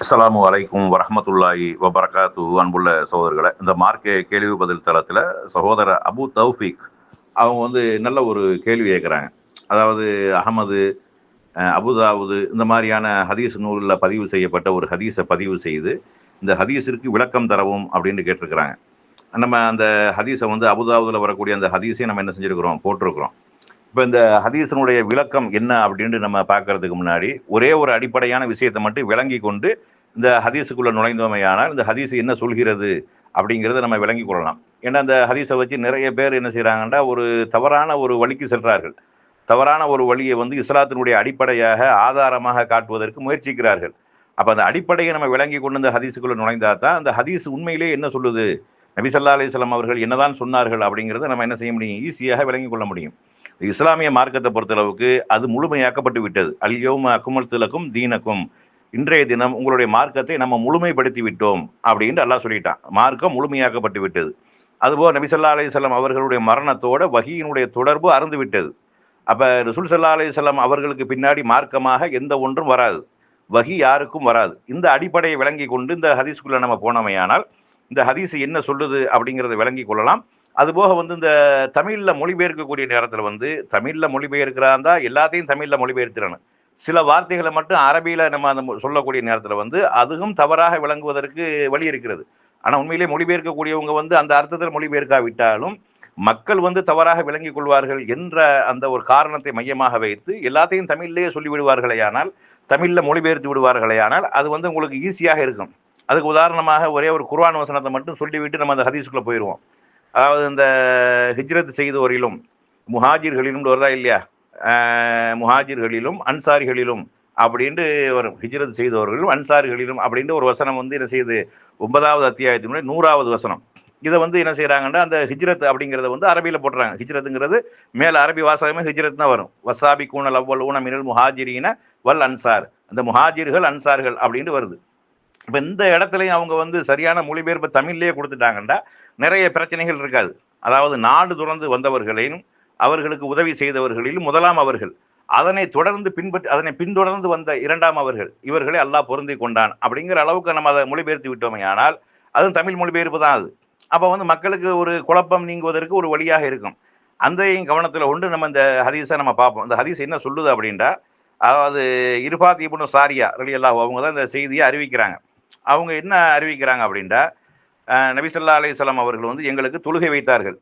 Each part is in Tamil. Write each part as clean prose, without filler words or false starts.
அஸ்ஸலாமு அலைக்கும் வரஹ்மத்துல்லாஹி வபரகாத்து. அன்புள்ள சகோதரர்களை, இந்த மார்க்க கேள்வி பதில் தளத்தில் சகோதரர் அபு தௌஃபீக் அவங்க நல்ல ஒரு கேள்வி கேட்குறாங்க. அதாவது அகமது, அபுதாவுது இந்த மாதிரியான ஹதீஸ் நூலில் பதிவு செய்யப்பட்ட ஒரு ஹதீஸை பதிவு செய்து இந்த ஹதீஸிற்கு விளக்கம் தரவும் அப்படின்னு கேட்டிருக்கிறாங்க. நம்ம அந்த ஹதீஸை அபுதாவுதில் வரக்கூடிய அந்த ஹதீஸையும் நம்ம என்ன செஞ்சுருக்கிறோம், போட்டிருக்கிறோம். இப்போ இந்த ஹதீஸினுடைய விளக்கம் என்ன அப்படின்ட்டு நம்ம பார்க்கறதுக்கு முன்னாடி ஒரே ஒரு அடிப்படையான விஷயத்தை மட்டும் விளங்கி கொண்டு இந்த ஹதீஸுக்குள்ள நுழைந்தோமையானால் இந்த ஹதீஸ் என்ன சொல்கிறது அப்படிங்கிறத நம்ம விளங்கி கொள்ளலாம். ஏன்னா இந்த ஹதீஸை வச்சு நிறைய பேர் என்ன செய்கிறாங்கன்னா, ஒரு தவறான ஒரு வழிக்கு செல்றார்கள். தவறான ஒரு வழியை இஸ்லாத்தினுடைய அடிப்படையாக ஆதாரமாக காட்டுவதற்கு முயற்சிக்கிறார்கள். அப்போ அந்த அடிப்படையை நம்ம விளங்கி கொண்டு இந்த ஹதீஸுக்குள்ள நுழைந்தா தான் அந்த ஹதீஸ் உண்மையிலே என்ன சொல்லுது, நபி ஸல்லல்லாஹு அலைஹி வஸல்லம் அவர்கள் என்னதான் சொன்னார்கள் அப்படிங்கிறத நம்ம என்ன செய்ய முடியும், ஈஸியாக விளங்கி கொள்ள முடியும். இஸ்லாமிய மார்க்கத்தை பொறுத்தளவுக்கு அது முழுமையாக்கப்பட்டு விட்டது. அல் யௌம அக்மல்து லக்கும் தீனக்கும், இன்றைய தினம் உங்களுடைய மார்க்கத்தை நம்ம முழுமைப்படுத்தி விட்டோம் அப்படின்னு அல்லாஹ் சொல்லிட்டான். மார்க்கம் முழுமையாக்கப்பட்டு விட்டது. அதுபோல் நபி ஸல்லல்லாஹு அலைஹி வஸல்லம் அவர்களுடைய மரணத்தோட வஹீயினுடைய தொடர்பு அறுந்து விட்டது. அப்ப ரசூல் ஸல்லல்லாஹு அலைஹி வஸல்லம் அவர்களுக்கு பின்னாடி மார்க்கமாக எந்த ஒன்றும் வராது, வஹி யாருக்கும் வராது. இந்த அடிப்படையை விளங்கி கொண்டு இந்த ஹதீஸ்குள்ள நம்ம போனோமையானால் இந்த ஹதீஸ் என்ன சொல்லுது அப்படிங்கிறத விளங்கி கொள்ளலாம். அதுபோக இந்த தமிழில் மொழிபெயர்க்கக்கூடிய நேரத்தில் தமிழில் மொழிபெயர்க்கிறாந்தா எல்லாத்தையும் தமிழில் மொழிபெயர்த்திடணும். சில வார்த்தைகளை மட்டும் அரபியில் நம்ம அந்த சொல்லக்கூடிய நேரத்தில் அதுவும் தவறாக விளங்குவதற்கு வழி இருக்கிறது. ஆனால் உண்மையிலே மொழிபெயர்க்கக்கூடியவங்க அந்த அர்த்தத்தில் மொழிபெயர்க்காவிட்டாலும் மக்கள் தவறாக விளங்கிக் கொள்வார்கள் என்ற அந்த ஒரு காரணத்தை மையமாக வைத்து எல்லாத்தையும் தமிழ்லேயே சொல்லிவிடுவார்களே ஆனால், தமிழில் மொழிபெயர்த்து விடுவார்களே ஆனால் அது உங்களுக்கு ஈஸியாக இருக்கும். அதுக்கு உதாரணமாக ஒரே ஒரு குர்ஆன் வசனத்தை மட்டும் சொல்லிவிட்டு நம்ம அந்த ஹதீஸுக்குள்ளே போயிடுவோம். அதாவது இந்த ஹிஜ்ரத் செய்தோரிலும் முஹாஜிர்களிலும் வருதா இல்லையா, முஹாஜிர்களிலும் அன்சாரிகளிலும் அப்படின்ட்டு வரும். ஹிஜ்ரத் செய்தவர்களும் அன்சாரிகளிலும் அப்படின்ட்டு ஒரு வசனம் என்ன செய்யுது, 9வது அத்தியாயத்தினுடைய 100வது வசனம். இதை என்ன செய்யறாங்கன்னா, அந்த ஹிஜ்ரத் அப்படிங்கிறத அரபியில் போட்டுறாங்க. ஹிஜ்ரத்துங்கிறது மேல அரபி வாசகமே ஹிஜ்ரத் தான் வரும். வசாபி கூனல் அவ்வளூன மினல் முஹாஜிரீன வல் அன்சார், அந்த முஹாஜிர்கள் அன்சார்கள் அப்படின்ட்டு வருது. இப்போ இந்த இடத்துலையும் அவங்க சரியான மொழிபெயர்ப்பு தமிழ்லேயே கொடுத்துட்டாங்கன்னா நிறைய பிரச்சனைகள் இருக்காது. அதாவது நாடு துறந்து வந்தவர்களையும் அவர்களுக்கு உதவி செய்தவர்களிலும் முதலாம் அவர்கள், அதனை பின்தொடர்ந்து வந்த இரண்டாம் அவர்கள், இவர்களை அல்லாஹ் பொருந்தி கொண்டான் அப்படிங்கிற அளவுக்கு நம்ம அதை மொழிபெயர்த்து விட்டோமே ஆனால் அதுவும் தமிழ் மொழிபெயர்ப்பு தான் அது. அப்போ மக்களுக்கு ஒரு குழப்பம் நீங்குவதற்கு ஒரு வழியாக இருக்கும். அந்தையும் கவனத்தில் கொண்டு நம்ம இந்த ஹதீஸை நம்ம பார்ப்போம். இந்த ஹதீஸ் என்ன சொல்லுது அப்படின்டா, அதாவது இர்ஃபாத் இப்னு சாரியா ரலியல்லாஹு அவங்க தான் இந்த செய்தியை அறிவிக்கிறாங்க. அவங்க என்ன அறிவிக்கிறாங்க அப்படின்டா, நபி ஸல்லல்லாஹு அலைஹி வஸல்லம் அவர்கள் எங்களுக்கு தொழுகை வைத்தார்கள்.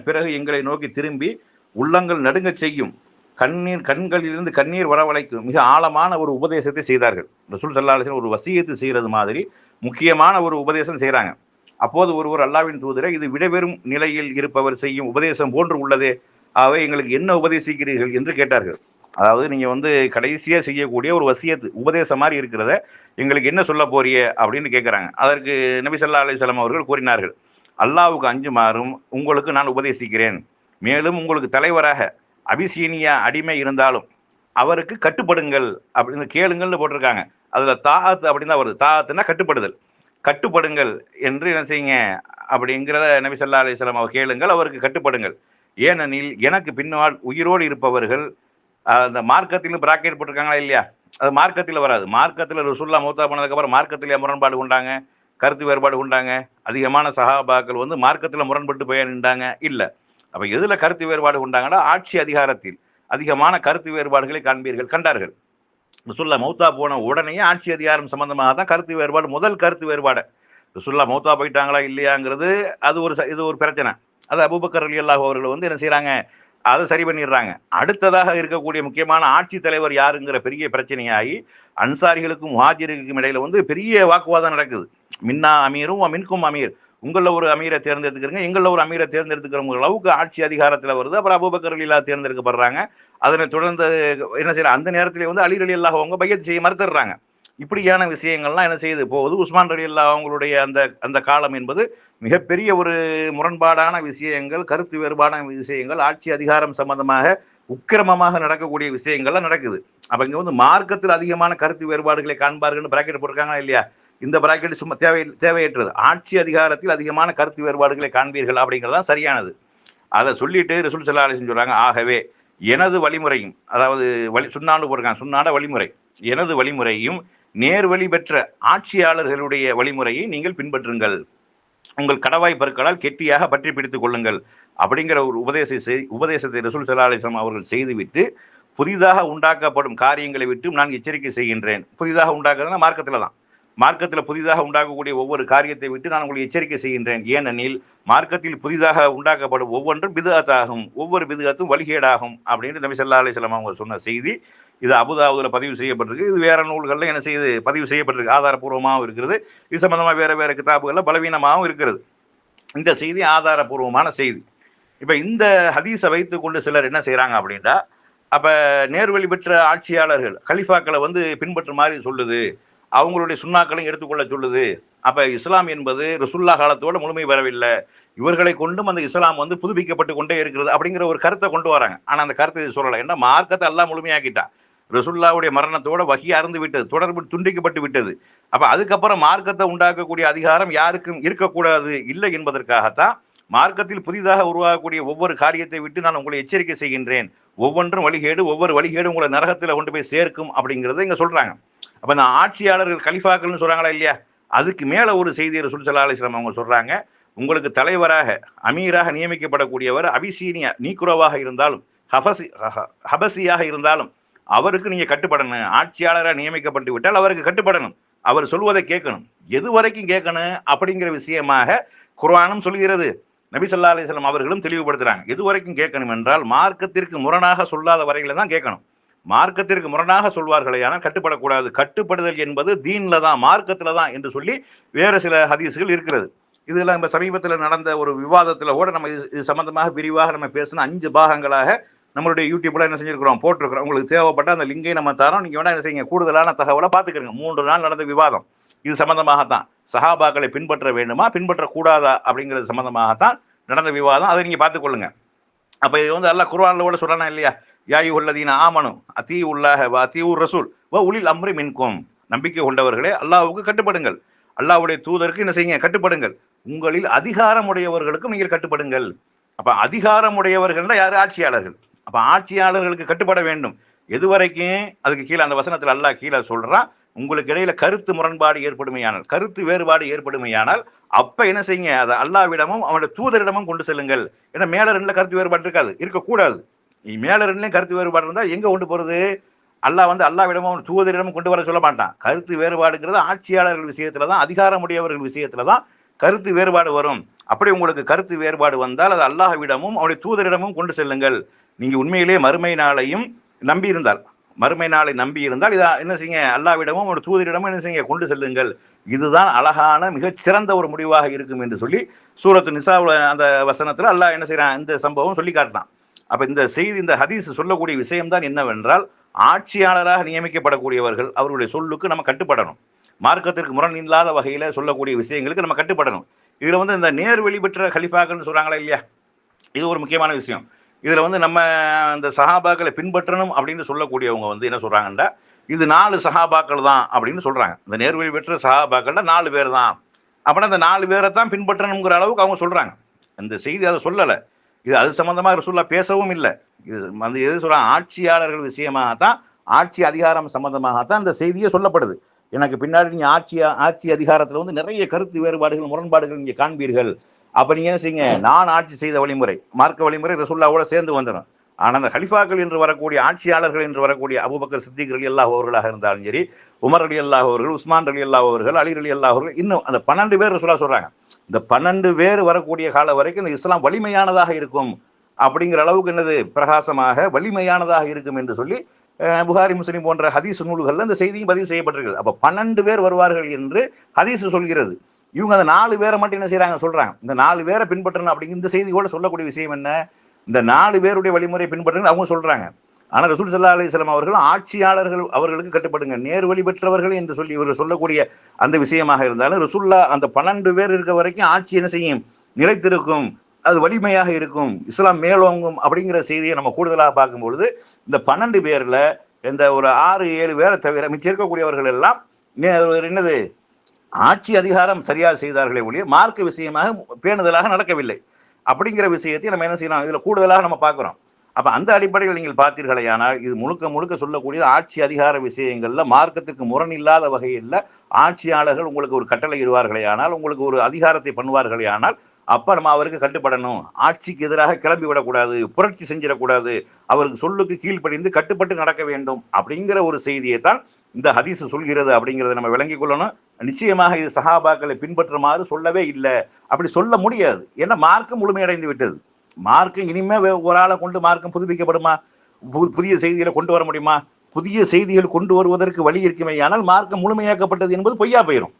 பிறகு எங்களை நோக்கி திரும்பி உள்ளங்கள் நடுங்க செய்யும், கண்களிலிருந்து கண்ணீர் வரவழைக்கும் மிக ஆழமான ஒரு உபதேசத்தை செய்தார்கள். ரசூல் ஸல்லல்லாஹு அலைஹி வஸல்லம் ஒரு வசியத்து செய்கிறது மாதிரி முக்கியமான ஒரு உபதேசம் செய்கிறாங்க. அப்போது ஒருவர் அல்லாஹ்வின் தூதரே, இது விடைபெறும் நிலையில் இருப்பவர் செய்யும் உபதேசம் போன்று உள்ளதே, ஆகவே எங்களுக்கு என்ன உபதேசிக்கிறீர்கள் என்று கேட்டார்கள். அதாவது நீங்க கடைசியா செய்யக்கூடிய ஒரு வசியத்து உபதேசம் மாதிரி இருக்கிறத எங்களுக்கு என்ன சொல்ல போறிய அப்படின்னு கேட்குறாங்க. அதற்கு நபி ஸல்லல்லாஹு அலைஹி வஸல்லம் அவர்கள் கூறினார்கள், அல்லாஹ்வுக்கு அஞ்சுமாறும் உங்களுக்கு நான் உபதேசிக்கிறேன். மேலும் உங்களுக்கு தலைவராக அபிசீனியா அடிமை இருந்தாலும் அவருக்கு கட்டுப்படுங்கள் அப்படின்னு கேளுங்கள்னு போட்டிருக்காங்க. அதுல தாஅத் அப்படின்னு தான் வருது. தாஅத்துனா கட்டுப்படுதல். கட்டுப்படுங்கள் என்று என்ன செய்யுங்க அப்படிங்கிறத நபி ஸல்லல்லாஹு அலைஹி வஸல்லம் அவர் கேளுங்கள், அவருக்கு கட்டுப்படுங்கள். ஏனெனில் எனக்கு பின்னால் உயிரோடு இருப்பவர்கள், அந்த மார்க்கத்திலும் பிராக்கெட் போட்டிருக்காங்களா இல்லையா, அது மார்க்கத்தில் வராது. மார்க்கத்தில் ரசூலுல்லாஹ் மௌத்தா போனதுக்கப்புறம் மார்க்கத்திலே முரண்பாடு கொண்டாங்க, கருத்து வேறுபாடு கொண்டாங்க. அதிகமான சஹாபாக்கள் மார்க்கத்தில் முரண்பட்டு போய் நின்றாங்க இல்லை. அப்போ எதில் கருத்து வேறுபாடு கொண்டாங்கன்னா, ஆட்சி அதிகாரத்தில் அதிகமான கருத்து வேறுபாடுகளை கண்டார்கள். ரசூலுல்லாஹ் மௌத்தா போன உடனே ஆட்சி அதிகாரம் சம்பந்தமாக தான் கருத்து வேறுபாடு, முதல் கருத்து வேறுபாடு. ரசூலுல்லாஹ் மௌத்தா போயிட்டாங்களா இல்லையாங்கிறது இது ஒரு பிரச்சனை. அது அபூபக்கர் ரலியல்லாஹு அவர்கள் என்ன செய்கிறாங்க, அதை சரி பண்ணிடுறாங்க. அடுத்ததாக இருக்கக்கூடிய முக்கியமான ஆட்சி தலைவர் யாருங்கிற பெரிய பிரச்சனையாகி அன்சாரிகளுக்கும் முஹாஜிர்களுக்கும் இடையில பெரிய வாக்குவாதம் நடக்குது. மின்னா அமீரும் மின்கும் அமீர், உங்களில் ஒரு அமீரை தேர்ந்தெடுத்துக்கிறங்க, எங்களில் ஒரு அமீரை தேர்ந்தெடுத்துக்கிறவங்க அளவுக்கு ஆட்சி அதிகாரத்தில் வருது. அப்புறம் அபூபக்கர் ரலியல்லாஹு தேர்ந்தெடுக்கப்படுறாங்க. அதனை தொடர்ந்து என்ன செய்யறாங்க, அந்த நேரத்திலே அலி ரலியல்லாஹு அவங்க பையத் செய்ய மறுத்துடுறாங்க. இப்படியான விஷயங்கள்லாம் என்ன செய்யுது போகுது. உஸ்மான் ரலியல்லாஹு அவங்களுடைய அந்த காலம் என்பது மிகப்பெரிய ஒரு முரண்பாடான விஷயங்கள், கருத்து வேறுபாடான விஷயங்கள், ஆட்சி அதிகாரம் சம்பந்தமாக உக்கிரமமாக நடக்கக்கூடிய விஷயங்கள்லாம் நடக்குது. அப்ப இங்க மார்க்கத்தில் அதிகமான கருத்து வேறுபாடுகளை காண்பார்கள் பிராக்கெட் போட்டிருக்காங்களா இல்லையா, இந்த பிராக்கெட் சும்மா தேவையற்றது. ஆட்சி அதிகாரத்தில் அதிகமான கருத்து வேறுபாடுகளை காண்பீர்கள் அப்படிங்கிறதான் சரியானது. அதை சொல்லிட்டு ரசூல் ஸல்லல்லாஹு அலைஹி வஸல்லம் சொல்றாங்க, ஆகவே எனது வழிமுறையும், அதாவது சுண்ணாண்டு போட்டிருக்காங்க, சுண்ணாண்ட வழிமுறை, எனது வழிமுறையும் நேர்வழி பெற்ற ஆட்சியாளர்களுடைய வழிமுறையை நீங்கள் பின்பற்றுங்கள், உங்கள் கடவாய் பற்களால் கெட்டியாக பற்றி பிடித்துக் கொள்ளுங்கள் அப்படிங்கிற ஒரு உபதேசத்தை ரசூல் ஸல்லல்லாஹு அலைஹி வஸல்லம் அவர்கள் செய்துவிட்டு, புதிதாக உண்டாக்கப்படும் காரியங்களை விட்டு நான் எச்சரிக்கை செய்கின்றேன். புதிதாக உண்டாக்குறதுனா மார்க்கத்தில் தான். மார்க்கத்தில் புதிதாக உண்டாக்கக்கூடிய ஒவ்வொரு காரியத்தை விட்டு நான் உங்களுக்கு எச்சரிக்கை செய்கின்றேன். ஏனெனில் மார்க்கத்தில் புதிதாக உண்டாக்கப்படும் ஒவ்வொன்றும் பிதுஅத்தாகும், ஒவ்வொரு பிதுஅத்தும் வழிகேடாகும் அப்படின்னு நபி ஸல்லல்லாஹு அலைஹி வஸல்லம் அவங்க சொன்ன செய்தி. இது அபூதாவூதுல பதிவு செய்யப்பட்டிருக்கு. இது வேற நூல்களில் என்ன செய்து பதிவு செய்யப்பட்டிருக்கு, ஆதாரப்பூர்வமாகவும் இருக்கிறது. இது சம்பந்தமாக வேற வேற கிதாபுகளில் பலவீனமாகவும் இருக்கிறது. இந்த செய்தி ஆதாரப்பூர்வமான செய்தி. இப்போ இந்த ஹதீஸை வைத்துக்கொண்டு சிலர் என்ன செய்கிறாங்க அப்படின்னா, அப்போ நேர்வழி பெற்ற ஆட்சியாளர்கள் கலிஃபாக்களை வந்து பின்பற்றுமாறு சொல்லுது, அவங்களுடைய சுண்ணாக்களையும் எடுத்துக்கொள்ள சொல்லுது. அப்போ இஸ்லாம் என்பது ரசூல்லா காலத்தோட முழுமை பெறவில்லை, இவர்களை கொண்டும் அந்த இஸ்லாம் வந்து புதுப்பிக்கப்பட்டு கொண்டே இருக்கிறது அப்படிங்கிற ஒரு கருத்தை கொண்டு வராங்க. ஆனால் அந்த கருத்தை இது சொல்லலை. ஏன்னா மார்க்கத்தை எல்லாம் முழுமையாக்கிட்டான். ரசூல்லாவுடைய மரணத்தோட வகி அறுந்து விட்டது, தொடர்பு துண்டிக்கப்பட்டு விட்டது. அப்போ அதுக்கப்புறம் மார்க்கத்தை உண்டாக்கக்கூடிய அதிகாரம் யாருக்கும் இருக்கக்கூடாது இல்லை என்பதற்காகத்தான் மார்க்கத்தில் புதிதாக உருவாகக்கூடிய ஒவ்வொரு காரியத்தை விட்டு நான் உங்களை எச்சரிக்கை செய்கின்றேன், ஒவ்வொன்றும் வழிகேடு, ஒவ்வொரு வழிகேடு உங்களை நரகத்தில் கொண்டு போய் சேர்க்கும் அப்படிங்கிறத இங்கே சொல்கிறாங்க. அப்போ இந்த ஆட்சியாளர்கள் கலிஃபாக்கள்னு சொல்கிறாங்களா இல்லையா, அதுக்கு மேலே ஒரு செய்தியை ரசூல் ஸல்லல்லாஹு அலைஹி வஸல்லம் அவங்க சொல்கிறாங்க. உங்களுக்கு தலைவராக அமீராக நியமிக்கப்படக்கூடியவர் அபிசீனியா நீக்குரோவாக இருந்தாலும் ஹபசியாக இருந்தாலும் அவருக்கு நீங்கள் கட்டுப்படணும். ஆட்சியாளராக நியமிக்கப்பட்டு விட்டால் அவருக்கு கட்டுப்படணும், அவர் சொல்வதை கேட்கணும். எது வரைக்கும் கேட்கணும் அப்படிங்கிற விஷயமாக குர்ஆனும் சொல்கிறது, நபி ஸல்லல்லாஹு அலைஹி வஸல்லம் அவர்களும் தெளிவுபடுத்துறாங்க. எது வரைக்கும் கேட்கணும் என்றால் மார்க்கத்திற்கு முரணாக சொல்லாத வரையில தான் கேட்கணும். மார்க்கத்திற்கு முரணாக சொல்வார்களே ஆனால் கட்டுப்படக்கூடாது. கட்டுப்படுதல் என்பது தீன்ல தான், மார்க்கத்தில் தான் என்று சொல்லி வேறு சில ஹதீஸ்கள் இருக்கிறது. இதெல்லாம் நம்ம சமீபத்தில் நடந்த ஒரு விவாதத்தில் கூட நம்ம இது சம்பந்தமாக விரிவாக நம்ம பேசின 5 பாகங்களாக நம்மளுடைய யூடியூப்ல என்ன செஞ்சிருக்கிறோம், போட்டிருக்கிறோம். உங்களுக்கு தேவைப்பட்ட அந்த லிங்கை நம்ம தரோம், நீங்க வேணா என்ன செய்யுங்க, கூடுதலான தகவலை பார்த்துக்கிறீங்க. 3 நாள் நடந்த விவாதம் இது சம்பந்தமாகத்தான். சஹாபாக்களை பின்பற்ற வேண்டுமா பின்பற்றக்கூடாதா அப்படிங்கிறது சம்பந்தமாகத்தான் நடந்த விவாதம். அதை நீங்க பார்த்துக்கொள்ளுங்க. அப்ப இது வந்து அல்லாஹ் குர்ஆன்ல கூட சொல்றானா இல்லையா, யா அய்யுஹல்லதீன ஆமனு அத்தீஉல்லாஹ வ அத்தீஉர் ரசூல் வ உலில் அம்ரி மின்கும், நம்பிக்கை கொண்டவர்களே அல்லாஹ்வுக்கு கட்டுப்படுங்கள், அல்லாஹ்வுடைய தூதருக்கு என்ன செய்யுங்க, கட்டுப்படுங்கள், உங்களில் அதிகாரமுடையவர்களுக்கும் நீங்கள் கட்டுப்படுங்கள். அப்ப அதிகாரமுடையவர்கள் யாரு, ஆட்சியாளர்கள். அப்ப ஆட்சியாளர்களுக்கு கட்டுப்பட வேண்டும். எது வரைக்கும், அதுக்கு கீழே அந்த வசனத்தில் அல்லாஹ் கீழே சொல்றான், உங்களுக்கு இடையில கருத்து முரண்பாடு ஏற்படுமையானால், கருத்து வேறுபாடு ஏற்படுமையானால் அப்ப என்ன செய்யுங்க, அதை அல்லாஹ்விடமும் அவனுடைய தூதரிடமும் கொண்டு செல்லுங்கள். ஏன்னா மேல 2ல கருத்து வேறுபாடு இருக்காது, இருக்கக்கூடாது. மேல 2லயும் கருத்து வேறுபாடு இருந்தா எங்க கொண்டு போறது, அல்லாஹ் வந்து அல்லாஹ்விடமும் அவன் தூதரிடமும் கொண்டு வர சொல்ல மாட்டான். கருத்து வேறுபாடுங்கிறது ஆட்சியாளர்கள் விஷயத்துல தான், அதிகாரமுடையவர்கள் விஷயத்துல தான் கருத்து வேறுபாடு வரும். அப்படி உங்களுக்கு கருத்து வேறுபாடு வந்தால் அது அல்லாஹ்விடமும் அவனுடைய தூதரிடமும் கொண்டு செல்லுங்கள். நீங்க உண்மையிலே மறுமை நாளையும் நம்பி இருந்தால், மறுமை நாளை நம்பி இருந்தால் இதை என்ன செய்யுங்க, அல்லாஹ்விடமும் ஒரு தூதரிடமும் என்ன செய்யுங்க, கொண்டு செல்லுங்கள். இதுதான் அழகான மிகச்சிறந்த ஒரு முடிவாக இருக்கும் என்று சொல்லி சூரத்து நிசாவுல அந்த வசனத்துல அல்லாஹ் என்ன செய்யறான், இந்த சம்பவம் சொல்லி காட்டினான். அப்ப இந்த செய்தி, இந்த ஹதீஸ் சொல்லக்கூடிய விஷயம்தான் என்னவென்றால், ஆட்சியாளராக நியமிக்கப்படக்கூடியவர்கள் அவருடைய சொல்லுக்கு நம்ம கட்டுப்படணும். மார்க்கத்திற்கு முரண் இல்லாத வகையில சொல்லக்கூடிய விஷயங்களுக்கு நம்ம கட்டுப்படணும். இதுல வந்து இந்த நேர்வழி பெற்ற கலிஃபாக்கள்னு சொல்றாங்களா இல்லையா, இது ஒரு முக்கியமான விஷயம். இதுல வந்து நம்ம இந்த சஹாபாக்களை பின்பற்றணும் அப்படின்னு சொல்லக்கூடியவங்க வந்து என்ன சொல்றாங்கன்னா, இது 4 சஹாபாக்கள் தான் அப்படின்னு சொல்றாங்க. இந்த நேர்வழி பெற்ற சஹாபாக்கள்ல 4 பேர் தான், அப்படின்னா அந்த 4 பேரை தான் பின்பற்றணுங்கிற அளவுக்கு அவங்க சொல்றாங்க. இந்த செய்தி அதை சொல்லலை. இது அது சம்பந்தமாக ரசூலுல்லாஹ் பேசவும் இல்லை. இது வந்து எது சொல்றாங்க, ஆட்சியாளர்கள் விஷயமாகத்தான், ஆட்சி அதிகாரம் சம்பந்தமாகத்தான் இந்த செய்தியே சொல்லப்படுது. எனக்கு பின்னாடி நீங்க ஆட்சி அதிகாரத்துல வந்து நிறைய கருத்து வேறுபாடுகள் முரண்பாடுகள் நீங்க காண்பீர்கள். அப்ப நீங்க என்ன செய்யுங்க, நான் ஆட்சி செய்த வழிமுறை, மார்க்க வழிமுறை ரசூலுல்லாஹ்வோட சேர்ந்து வந்துடும். ஆனா அந்த கலிஃபாக்கள் என்று வரக்கூடிய ஆட்சியாளர்கள் என்று வரக்கூடிய அபூபக்கர் சித்திக் ரலியல்லாஹு அவர்களாக இருந்தாலும் சரி, உமர் ரலியல்லாஹு அவர்கள், உஸ்மான் ரலியல்லாஹு அவர்கள், அலி ரலியல்லாஹு அவர்கள், இன்னும் அந்த 12 பேர் ரசூலுல்லாஹ் சொல்றாங்க. இந்த 12 பேர் வரக்கூடிய காலம் வரைக்கும் இந்த இஸ்லாம் வலிமையானதாக இருக்கும் அப்படிங்கிற அளவுக்கு என்னது, பிரகாசமாக வலிமையானதாக இருக்கும் என்று சொல்லி புகாரி முஸ்லிம் போன்ற ஹதீஸ் நூல்கள்ல இந்த செய்தியும் பதிவு செய்யப்பட்டிருக்குது. அப்ப 12 பேர் வருவார்கள் என்று ஹதீஸ் சொல்கிறது. இவங்க அந்த 4 பேரை மட்டும் என்ன செய்யறாங்க, சொல்றாங்க இந்த 4 பேரை பின்பற்றணும் அப்படிங்கிற இந்த செய்தி கூட சொல்லக்கூடிய விஷயம் என்ன, இந்த 4 பேருடைய வழிமுறை பின்பற்றுங்க அவங்க சொல்றாங்க. ஆனா ரசூல் ஸல்லல்லாஹு அலைஹி வஸல்லம் அவர்கள் ஆட்சியாளர்கள் அவர்களுக்கு கட்டுப்படுங்க, நேர்வழி பெற்றவர்கள் என்று சொல்லி இவர்கள் சொல்லக்கூடிய அந்த விஷயமாக இருந்தாலும் ரசூலுல்லாஹ் அந்த 12 பேர் இருக்க வரைக்கும் ஆட்சி என்ன செய்யும், நிலைத்திருக்கும், அது வலிமையாக இருக்கும், இஸ்லாம் மேலோங்கும் அப்படிங்கிற செய்தியை நம்ம கூடுதலாக பார்க்கும்பொழுது இந்த 12 பேர்ல இந்த ஒரு 6-7 பேரை தவிர மிச்சம் இருக்கக்கூடியவர்கள் எல்லாம் என்னது, ஆட்சி அதிகாரம் சரியாக செய்தார்களே ஒழிய மார்க்க விஷயமாக பேணுதலாக நடக்கவில்லை அப்படிங்கிற விஷயத்தை நம்ம என்ன செய்யலாம், இதுல கூடுதலாக நம்ம பார்க்கிறோம். அப்ப அந்த அடிப்படையில் நீங்கள் பார்த்தீர்களேயானால் இது முழுக்க முழுக்க சொல்லக்கூடிய ஆட்சி அதிகார விஷயங்கள்ல மார்க்கத்துக்கு முரண் இல்லாத வகையில் ஆட்சியாளர்கள் உங்களுக்கு ஒரு கட்டளை இடுவார்களே ஆனால், உங்களுக்கு ஒரு அதிகாரத்தை பண்ணுவார்களே ஆனால், அப்ப நம்ம அவருக்கு கட்டுப்படணும். ஆட்சிக்கு எதிராக கிளம்பி விடக்கூடாது, புரட்சி செஞ்சிடக்கூடாது, அவருக்கு சொல்லுக்கு கீழ்ப்படிந்து கட்டுப்பட்டு நடக்க வேண்டும் அப்படிங்கிற ஒரு செய்தியை தான் இந்த ஹதீஸ் சொல்கிறது அப்படிங்கிறத நம்ம விளங்கிக் கொள்ளணும். நிச்சயமாக இது சஹாபாக்களை பின்பற்றுமாறு சொல்லவே இல்லை, அப்படி சொல்ல முடியாது. ஏன்னா மார்க்கம் முழுமையடைந்து விட்டது. மார்க்கம் இனிமே ஒரு ஆளை கொண்டு மார்க்கம் புதுப்பிக்கப்படுமா? புதிய செய்திகளை கொண்டு வர முடியுமா? புதிய செய்திகள் கொண்டு வருவதற்கு வழி இருக்குமே, ஆனால் மார்க்கம் முழுமையாக்கப்பட்டது என்பது பொய்யா போயிடும்.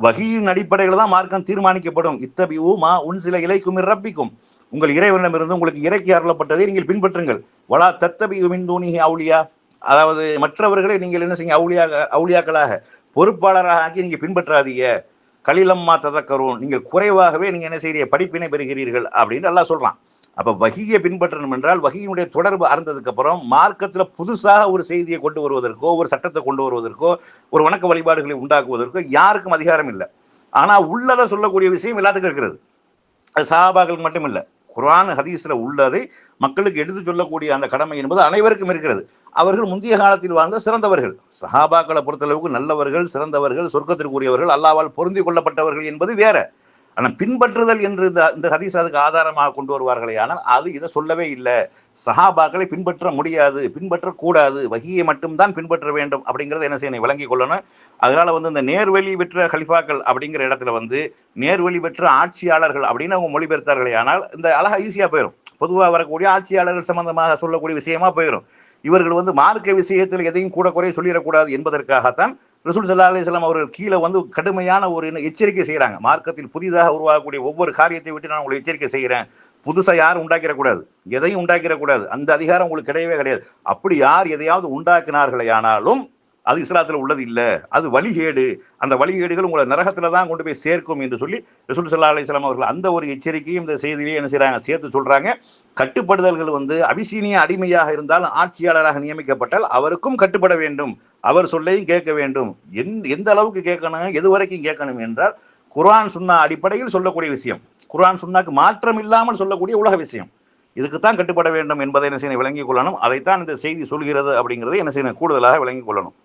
வகியின் அடிப்படையில் தான் மார்க்கம் தீர்மானிக்கப்படும். இத்தபியூ மா உன்சில இலைக்கும் ரப்பிக்கும், உங்கள் இறைவனிடமிருந்து உங்களுக்கு இறக்கி அருளப்பட்டதை நீங்கள் பின்பற்றுங்கள். வலா தத்தபியூ மின் தூனிஹி அவுலியா, அதாவது மற்றவர்களை நீங்கள் என்ன செய்ய, அவுலியாக்களாக பொறுப்பாளராக ஆக்கி நீங்க பின்பற்றாதீங்க. கலிலம்மா ததக்கரும், நீங்கள் குறைவாகவே நீங்க என்ன செய்ய படிப்பினை பெறுகிறீர்கள் அப்படின்னு எல்லாம் சொல்றான். அப்ப வகியை பின்பற்றணும் என்றால் வகியினுடைய தொடர்பு அறந்ததுக்கு அப்புறம் மார்க்கத்துல புதுசாக ஒரு செய்தியை கொண்டு வருவதற்கோ, ஒரு சட்டத்தை கொண்டு வருவதற்கோ, ஒரு வணக்க வழிபாடுகளை உண்டாக்குவதற்கோ யாருக்கும் அதிகாரம் இல்லை. ஆனா உள்ளதை சொல்லக்கூடிய விஷயம் எல்லாத்துக்கும் இருக்கிறது. அது சஹாபாக்களுக்கு மட்டும் இல்லை, குர்ஆன் ஹதீஸ்ல உள்ளதை மக்களுக்கு எடுத்து சொல்லக்கூடிய அந்த கடமை என்பது அனைவருக்கும் இருக்கிறது. அவர்கள் முந்தைய காலத்தில் வாழ்ந்த சிறந்தவர்கள், சஹாபாக்களை பொறுத்தளவுக்கு நல்லவர்கள், சிறந்தவர்கள், சொர்க்கத்திற்குரியவர்கள், அல்லாஹ்வால் பொருந்தி கொள்ளப்பட்டவர்கள் என்பது வேற. ஆனால் பின்பற்றுதல் என்று இந்த ஹதீஸ் அதுக்கு ஆதாரமாக கொண்டு வருவார்களே, ஆனால் அது இதை சொல்லவே இல்லை. சஹாபாக்களை பின்பற்ற முடியாது, பின்பற்றக்கூடாது, வஹியை மட்டும்தான் பின்பற்ற வேண்டும் அப்படிங்கிறத என்ன செய்யணும், விளங்கி கொள்ளணும். அதனால இந்த நேர்வழி பெற்ற ஹலிஃபாக்கள் அப்படிங்கிற இடத்துல நேர்வழி பெற்ற ஆட்சியாளர்கள் அப்படின்னு அவங்க மொழிபெயர்த்தார்களே, ஆனால் இந்த அழகா ஈஸியா போயிடும். பொதுவாக வரக்கூடிய ஆட்சியாளர்கள் சம்பந்தமாக சொல்லக்கூடிய விஷயமா போயிடும். இவர்கள் மார்க்க விஷயத்தில் எதையும் கூட குறை சொல்லிடக்கூடாது என்பதற்காகத்தான் ரசூல் ஸல்லல்லாஹு அலைஹி வஸல்லம் அவர்கள் கீழே கடுமையான ஒரு எச்சரிக்கை செய்கிறாங்க. மார்க்கத்தில் புதிதாக உருவாகக்கூடிய ஒவ்வொரு காரியத்தை விட்டு நான் உங்களுக்கு எச்சரிக்கை செய்கிறேன். புதுசாக யாரும் உண்டாக்கிடக்கூடாது, எதையும் உண்டாக்கிடக்கூடாது, அந்த அதிகாரம் உங்களுக்கு கிடையவே கிடையாது. அப்படி யார் எதையாவது உண்டாக்கினார்களே ஆனாலும் அது இஸ்லாத்தில் உள்ளது இல்லை, அது வழிகேடு, அந்த வழிகேடுகள் உங்களை நரகத்துல தான் கொண்டு போய் சேர்க்கும் என்று சொல்லி ரசூல் ஸல்லல்லாஹு அலைஹி வஸல்லம் அவர்கள் அந்த ஒரு எச்சரிக்கையும் இந்த செய்தியிலேயே என்ன செய்றாங்க, சேர்த்து சொல்றாங்க. கட்டுப்படுதல்கள் அபிசீனிய அடிமையாக இருந்தாலும் ஆட்சியாளராக நியமிக்கப்பட்டால் அவருக்கும் கட்டுப்பட வேண்டும், அவர் சொல்லையும் கேட்க வேண்டும். எந்த அளவுக்கு கேட்கணும், எது வரைக்கும் கேட்கணும் என்றால் குர்ஆன் சுன்னா அடிப்படையில் சொல்லக்கூடிய விஷயம், குர்ஆன் சுன்னாக்கு மாற்றம் இல்லாமல் சொல்லக்கூடிய உலக விஷயம், இதுக்குத்தான் கட்டுப்பட வேண்டும் என்பதை என்ன செய்யணும், விளங்கிக் கொள்ளணும். அதைத்தான் இந்த செய்தி சொல்கிறது அப்படிங்கிறதை என்ன செய்யணும், கூடுதலாக விளங்கிக் கொள்ளணும்.